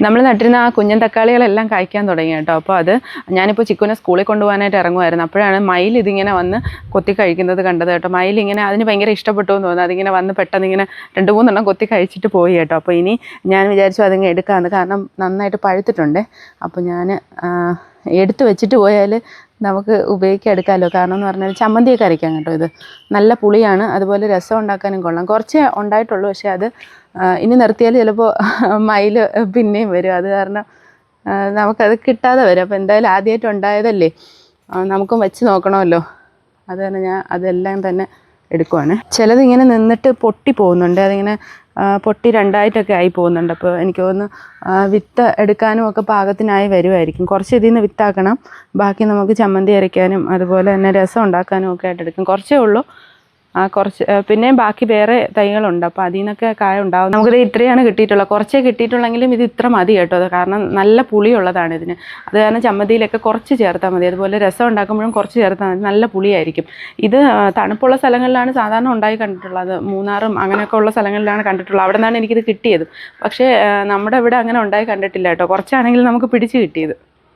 നമ്മൾ നട്ടിരുന്ന ആ കുഞ്ഞൻ തക്കാളികളെല്ലാം കായ്ക്കാൻ തുടങ്ങി കേട്ടോ. അപ്പോൾ അത് ഞാനിപ്പോൾ ചിക്കുനെ സ്കൂളിൽ കൊണ്ടുപോകാനായിട്ട് ഇറങ്ങുമായിരുന്നു. അപ്പോഴാണ് മയിൽ ഇതിങ്ങനെ വന്ന് കൊത്തി കഴിക്കുന്നത് കണ്ടത് കേട്ടോ. മയിൽ ഇങ്ങനെ അതിന് ഭയങ്കര ഇഷ്ടപ്പെട്ടു എന്ന് തോന്നുന്നു. അതിങ്ങനെ വന്ന് പെട്ടെന്ന് ഇങ്ങനെ 2-3 കൊത്തി കഴിച്ചിട്ട് പോയി കേട്ടോ. അപ്പോൾ ഇനി ഞാൻ വിചാരിച്ചു അതിങ്ങനെ എടുക്കാമെന്ന്, കാരണം നന്നായിട്ട് പഴുത്തിട്ടുണ്ട്. അപ്പോൾ ഞാൻ എടുത്ത് വെച്ചിട്ട് പോയാൽ നമുക്ക് ഉപയോഗിക്കാൻ എടുക്കാമല്ലോ. കാരണം എന്ന് പറഞ്ഞാൽ ചമ്മന്തിയൊക്കെ അരയ്ക്കാം കേട്ടോ. ഇത് നല്ല പുളിയാണ്, അതുപോലെ രസം ഉണ്ടാക്കാനും കൊള്ളാം. കുറച്ചേ ഉണ്ടായിട്ടുള്ളൂ, പക്ഷേ അത് ഇനി നിർത്തിയാൽ ചിലപ്പോൾ മയിൽ പിന്നെയും വരും. അത് കാരണം നമുക്കത് കിട്ടാതെ വരും. അപ്പോൾ എന്തായാലും ആദ്യമായിട്ട് ഉണ്ടായതല്ലേ, നമുക്കും വെച്ച് നോക്കണമല്ലോ. അത് കാരണം ഞാൻ അതെല്ലാം തന്നെ എടുക്കുവാണ്. ചിലതിങ്ങനെ നിന്നിട്ട് പൊട്ടി പോകുന്നുണ്ട്, അതിങ്ങനെ പൊട്ടി 2ആയിട്ടൊക്കെ ആയി പോകുന്നുണ്ട്. അപ്പോൾ എനിക്ക് തോന്നുന്നു വിത്ത് എടുക്കാനും ഒക്കെ പാകത്തിനായി വരുമായിരിക്കും. കുറച്ച് ഇതിൽ നിന്ന് വിത്താക്കണം, ബാക്കി നമുക്ക് ചമ്മന്തി അരയ്ക്കാനും അതുപോലെ തന്നെ രസം ഉണ്ടാക്കാനും ഒക്കെ ആയിട്ട് എടുക്കും. കുറച്ചേ ഉള്ളൂ, കുറച്ച് പിന്നെയും ബാക്കി വേറെ തൈകളുണ്ട്. അപ്പോൾ അതിൽ നിന്നൊക്കെ കായ ഉണ്ടാവും. നമുക്കിത് ഇത്രയാണ് കിട്ടിയിട്ടുള്ളത്. കുറച്ചേ കിട്ടിയിട്ടുള്ളെങ്കിലും ഇത് ഇത്ര മതി കേട്ടോ. അത് കാരണം നല്ല പുളിയുള്ളതാണ് ഇതിന്. അത് കാരണം ചമ്മന്തിയിലൊക്കെ കുറച്ച് ചേർത്താൽ മതി. അതുപോലെ രസം ഉണ്ടാക്കുമ്പോഴും കുറച്ച് ചേർത്താൽ മതി, നല്ല പുളിയായിരിക്കും. ഇത് തണുപ്പുള്ള സ്ഥലങ്ങളിലാണ് സാധാരണ ഉണ്ടായി കണ്ടിട്ടുള്ളത്. മൂന്നാറും അങ്ങനെയൊക്കെ ഉള്ള സ്ഥലങ്ങളിലാണ് കണ്ടിട്ടുള്ളത്. അവിടെ നിന്നാണ് എനിക്കിത് കിട്ടിയത്. പക്ഷേ നമ്മുടെ ഇവിടെ അങ്ങനെ ഉണ്ടായി കണ്ടിട്ടില്ല കേട്ടോ. കുറച്ചാണെങ്കിലും നമുക്ക് പിടിച്ച് കിട്ടിയത്.